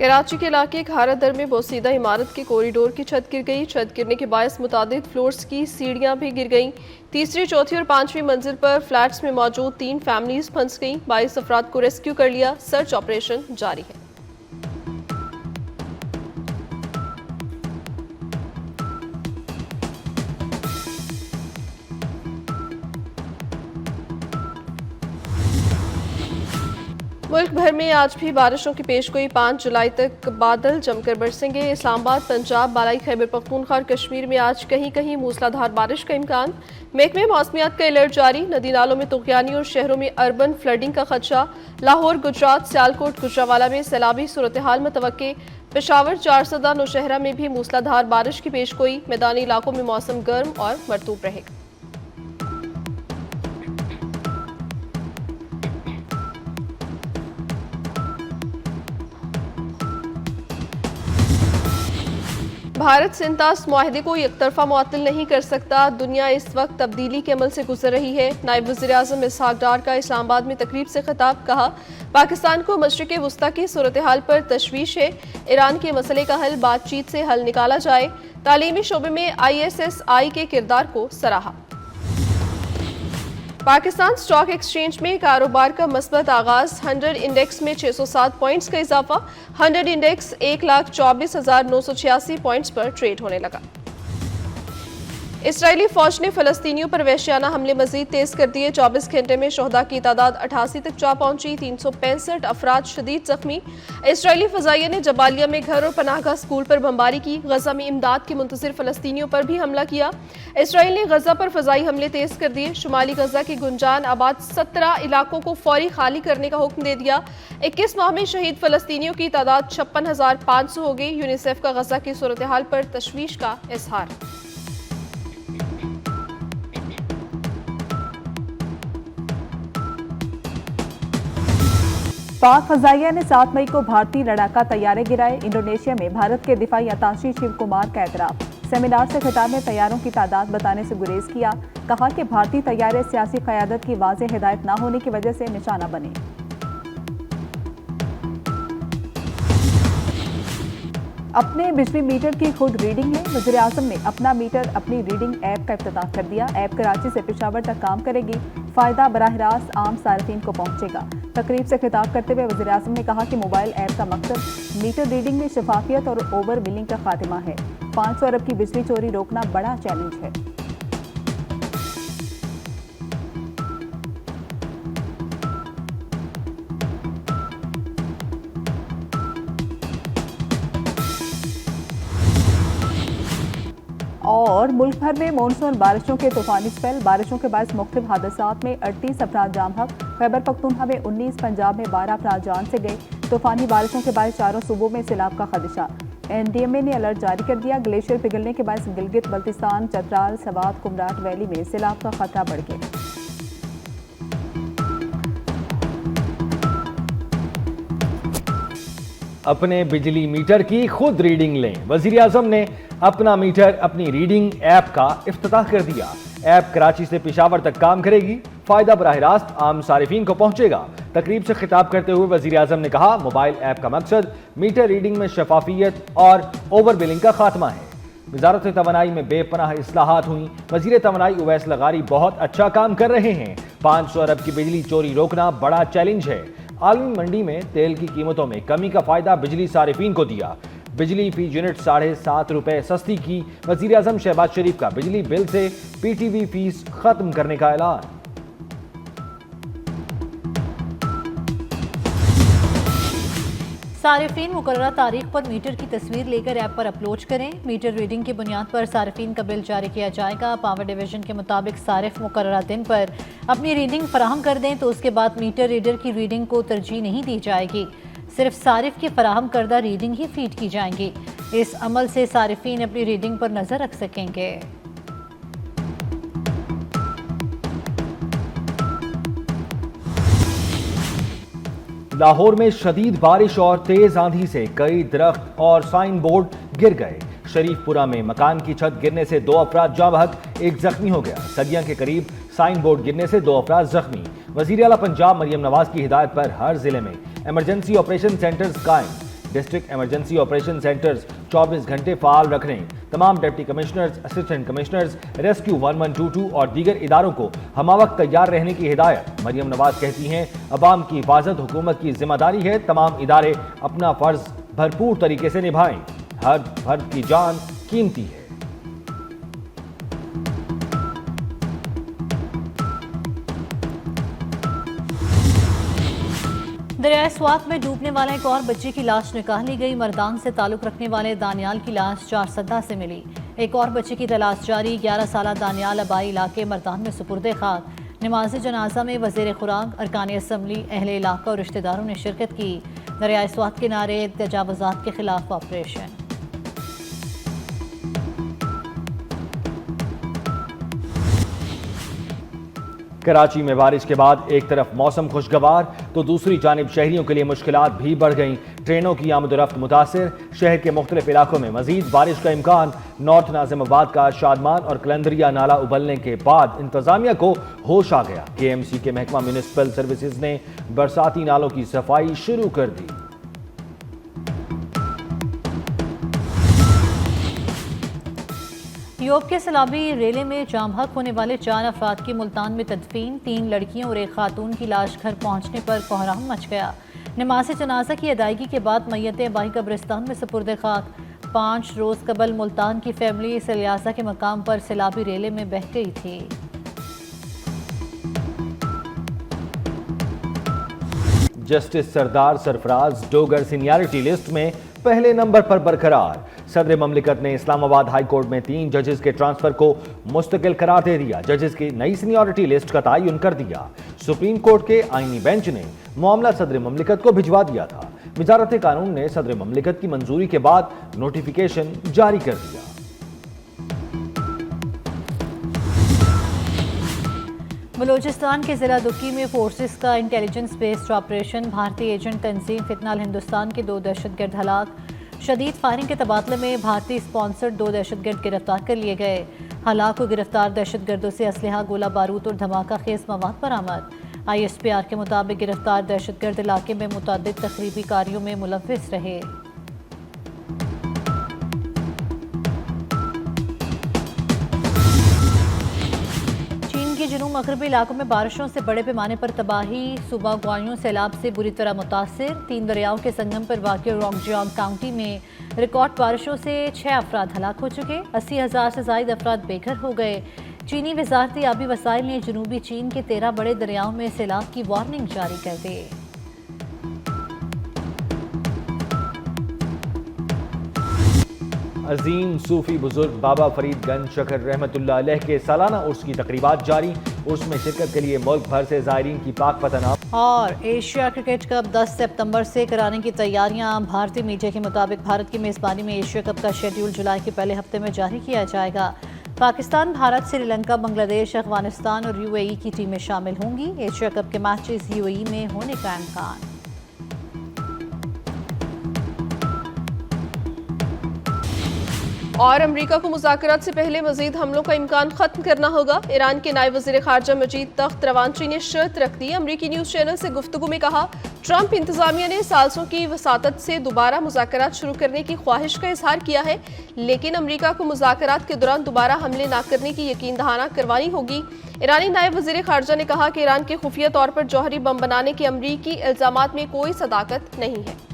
कराची के इलाके खारादर में बोसीदा इमारत के कॉरिडोर की छत गिर गई। छत गिरने के बायस मुतादिद फ्लोर्स की सीढ़ियां भी गिर गईं। तीसरी, चौथी और पांचवी मंजिल पर फ्लैट्स में मौजूद 3 फैमिलीज फंस गईं। 22 अफराद को रेस्क्यू कर लिया। सर्च ऑपरेशन जारी है। मुल्क भर में आज भी बारिशों की पेशगोई। 5 जुलाई तक बादल जमकर बरसेंगे। इस्लामाबाद, पंजाब, बालाई खैबर पख्तूनख्वा और कश्मीर में आज कहीं कहीं मूसलाधार बारिश का इम्कान। महकमे मौसमियात का अलर्ट जारी। नदी नालों में तुग़यानी और शहरों में अर्बन फ्लडिंग का खदशा। लाहौर, गुजरात, सियालकोट, गुजरावाला में सैलाबी सूरत हाल मुतवक्के। पेशावर, चारसदा, नौशहरा में भी मूसलाधार बारिश की पेशगोई। मैदानी इलाकों में मौसम गर्म और मरतूब रहेगा। भारत सिंतास मुआहदे को एकतरफा मुअत्तल नहीं कर सकता। दुनिया इस वक्त तब्दीली के अमल से गुजर रही है। नायब वज़ीर-ए-आज़म इसहाक डार का इस्लामाबाद में तकरीब से खिताब। कहा, पाकिस्तान को मशरिक़ वुस्ता की सूरत हाल पर तशवीश है। ईरान के मसले का हल बातचीत से हल निकाला जाए। तालीमी शोबे में ISSI के किरदार को सराहा। पाकिस्तान स्टॉक एक्सचेंज में कारोबार का मस्बत आगाज। 100 इंडेक्स में 607 पॉइंट्स का इजाफा। 100 इंडेक्स 1,24,986 पॉइंट्स पर ट्रेड होने लगा। इसराइली फौज ने फलस्तीनियों पर वहशियाना हमले मजीद तेज कर दिए। 24 घंटे में शोहदा की तादाद 88 तक जा पहुंची। 365 अफराद शदीद जख्मी। इसराइली फजाइया ने जबालिया में घर और पनाहगाह स्कूल पर बमबारी की। गजा में इमदाद के मुंतजिर फलस्तीनियों पर भी हमला किया। इसराइल ने गजा पर फजाई हमले तेज कर दिए। शुमाली गजा के गुंजान आबाद 17 इलाकों को फौरी खाली करने का हुक्म दे दिया। 21 माह में शहीद फलस्तीनियों की तादाद 56,500 हो गई। यूनिसेफ का गजा की सूरत हाल पर तशवीश का इजहार। पाक फजाइया ने 7 मई को भारतीय लड़ाका तैयारे गिराए। इंडोनेशिया में भारत के दिफाई अताशी शिव कुमार का एतराफ। सेमिनार से खिताब में तैयारों की तादाद बताने से गुरेज किया। कहा कि भारतीय तैयारे सियासी क़यादत की वाज़ेह हिदायत न होने की वजह से निशाना बने। अपने बिजली मीटर की खुद रीडिंग लें। वज़ीर-ए-आज़म ने अपना मीटर अपनी रीडिंग ऐप का इफ्तिताह कर दिया। ऐप कराची से पेशावर तक काम करेगी। फ़ायदा बराह रास्त आम सार्फिन को पहुंचेगा। तकरीब से खिताब करते हुए वज़ीर-ए-आज़म ने कहा कि मोबाइल ऐप का मकसद मीटर रीडिंग में शफाफियत और ओवर बिलिंग का खात्मा है। 500 अरब की बिजली चोरी रोकना बड़ा चैलेंज है। और मुल्क भर में मानसून बारिशों के तूफानी स्पेल। बारिशों के बायस मुख्तलिफ हादसात में 38 अफराद जाम हक। खैबर पख्तूनख्वा में 19, पंजाब में 12 अफराद जान से गए। तूफानी बारिशों के बायस चारों सूबों में सैलाब का खदशा। NDMA ने अलर्ट जारी कर दिया। ग्लेशियर पिघलने के बायस गिलगित बल्तिस्तान, चतराल, सवात, कुमराट वैली में सैलाब का खतरा बढ़ गया। अपने बिजली मीटर की खुद रीडिंग लें। वज़ीर-ए-आज़म ने अपना मीटर अपनी रीडिंग ऐप का इफ्तिताह कर दिया। ऐप कराची से पेशावर तक काम करेगी। फायदा बराह रास्त आम सारिफिन को पहुंचेगा। तकरीब से खिताब करते हुए वज़ीर-ए-आज़म ने कहा, मोबाइल ऐप का मकसद मीटर रीडिंग में शफाफियत और ओवर बिलिंग का खात्मा है। वज़ारत तवानाई में बेपनाह इस्लाहात हुई। वज़ीर तवानाई उवैस लगारी बहुत अच्छा काम कर रहे हैं। 500 अरब की बिजली चोरी रोकना बड़ा चैलेंज है। आलमी मंडी में तेल की कीमतों में कमी का फायदा बिजली सारिफिन को दिया। बिजली फी यूनिट 7.5 रुपए सस्ती की। वज़ीर-ए-आज़म शहबाज शरीफ का बिजली बिल से PTV फीस खत्म करने का ऐलान। सारिफीन मुकर्ररा तारीख पर मीटर की तस्वीर लेकर ऐप पर अपलोड करें। मीटर रीडिंग की बुनियाद पर सारिफीन का बिल जारी किया जाएगा। पावर डिवीजन के मुताबिक सारिफ मुकर्ररा दिन पर अपनी रीडिंग फराहम कर दें तो उसके बाद मीटर रीडर की रीडिंग को तरजीह नहीं दी जाएगी। सिर्फ सारिफ की फराहम करदा रीडिंग ही फीड की जाएंगी। इस अमल से सारिफीन अपनी रीडिंग पर नजर रख सकेंगे। लाहौर में शदीद बारिश और तेज आंधी से कई दरख्त और साइन बोर्ड गिर गए। शरीफपुरा में मकान की छत गिरने से 2 अफराद जाँ बहक, 1 जख्मी हो गया। सदिया के करीब साइन बोर्ड गिरने से 2 अफराद जख्मी। वज़ीर आला पंजाब मरियम नवाज की हिदायत पर हर जिले में इमरजेंसी ऑपरेशन सेंटर्स कायम। डिस्ट्रिक्ट इमरजेंसी ऑपरेशन सेंटर्स 24 घंटे फाल रखने, तमाम deputy commissioners, assistant commissioners, rescue 1122 और दीगर इदारों को हमावक्त तैयार रहने की हिदायत। मरियम नवाज कहती हैं, अवाम की हिफाजत हुकूमत की जिम्मेदारी है, तमाम इदारे अपना फर्ज भरपूर तरीके से निभाएं। हर फर्द की जान कीमती है। दरियाए स्वात में डूबने वाले एक और बच्चे की लाश निकाली गई। मर्दान से ताल्लुक रखने वाले दानियाल की लाश चारसद्दा से मिली। एक और बच्चे की तलाश जारी। 11 साला दानियाल अबाई इलाके मर्दान में सुपुर्दे खाक। नमाज जनाजा में वज़ीर खुराक, अरकान असम्बली, अहले इलाका और रिश्तेदारों ने शिरकत की। दरियाए स्वात किनारे तजावुज़ात के खिलाफ ऑपरेशन। कराची में बारिश के बाद एक तरफ मौसम खुशगवार तो दूसरी जानिब शहरियों के लिए मुश्किलात भी बढ़ गईं। ट्रेनों की आमदोरफ्त मुतासिर, शहर के मुख्तलिफ इलाकों में मजीद बारिश का इम्कान। नॉर्थ नाजिमाबाद का शादमान और कलंदरिया नाला उबलने के बाद इंतजामिया को होश आ गया। KMC के महकमा म्यूनिसिपल सर्विसेज ने बरसाती नालों की सफाई शुरू कर दी। यूरोप के सलाबी रेले में जामहक होने वाले 4 अफराद की मुल्तान में तदफीन। 3 लड़कियों और एक खातून की लाश घर पहुंचने पर कोहराम मच गया। नमाज जनाजा की अदायगी के बाद मैयतें अबाई कब्रिस्तान में सुपुर्दे खाक। 5 रोज़ कबल मुल्तान की फैमिली सलियासा के मकाम पर सैलाबी रेले में बह गई थी। जस्टिस सरदार सरफराज डोगर सीनियरिटी लिस्ट में पहले नंबर पर बरकरार। सदर ममलिकत ने इस्लामाबाद हाई कोर्ट में 3 जजेस के ट्रांसफर को मुस्तकिल करार दे दिया। जजेस की नई सीनियरिटी लिस्ट का तयन कर दिया। सुप्रीम कोर्ट के आईनी बेंच ने मामला सदर ममलिकत को भिजवा दिया था। वजारत कानून ने सदर ममलिकत की मंजूरी के बाद नोटिफिकेशन जारी कर दिया। बलूचिस्तान के जिला दुक्की में फोर्सेस का इंटेलिजेंस बेस्ड ऑपरेशन। भारतीय एजेंट तंजीम फितनाल हिंदुस्तान के 2 दहशतगर्द हलाक। शदीद फायरिंग के तबादले में भारतीय स्पॉन्सर्ड 2 दहशतगर्द गिरफ्तार कर लिए गए। हलाक व गिरफ्तार दहशतगर्दों से असलहा, गोला बारूद और धमाका खेज मवाद बरामद। ISPR के मुताबिक गिरफ्तार दहशतगर्द इलाके में मुतअद्दिद तखरीबी कार्यों में मुलव्विस रहे। जुनूब मगरबी इलाकों में बारिशों से बड़े पैमाने पर तबाही। सूबा ग्वालियर सैलाब से बुरी तरह मुतासिर। 3 दरियाओं के संगम पर वाक़िअ रोंगजियांग काउंटी में रिकॉर्ड बारिशों से 6 अफराद हलाक हो चुके। 80,000 से ज़ायद अफराद बेघर हो गए। चीनी वजारती आबी वसाइल ने जनूबी चीन के 13 बड़े दरियाओं में सैलाब की वार्निंग जारी कर दी। अजीम सूफी बुजुर्ग बाबा फरीद गंज शकर रहमतुल्लाह अलैह के सालाना उर्स की तकरीबात जारी। उर्स में शिरकत के लिए मुल्क भर से ज़ायरीन की पाक पतना। और एशिया क्रिकेट कप 10 सितंबर से कराने की तैयारियां। भारतीय मीडिया के मुताबिक भारत की मेज़बानी में एशिया कप का शेड्यूल जुलाई के पहले हफ्ते में जारी किया जाएगा। पाकिस्तान, भारत, श्रीलंका, बांग्लादेश, अफगानिस्तान और UAE की टीमें शामिल होंगी। एशिया कप के मैचेस UAE में होने का इम्कान। और अमरीका को मुज़ाकरात से पहले मजीद हमलों का इम्कान खत्म करना होगा। ईरान के नायब वज़ीर ख़ारजा मजीद तख्त रवांची ने शर्त रख दी। अमरीकी न्यूज़ चैनल से गुफ्तगू में कहा, ट्रंप इंतज़ामिया ने साल्सों की वसातत से दोबारा मुज़ाकरात शुरू करने की ख्वाहिश का इजहार किया है, लेकिन अमरीका को मुज़ाकरात के दौरान दोबारा हमले न करने की यकीन दहाना करवानी होगी। ईरानी नायब वज़ीर ख़ारजा ने कहा कि ईरान के खुफिया तौर पर जौहरी बम बनाने के अमरीकी इल्ज़ामात में कोई सदाकत नहीं है।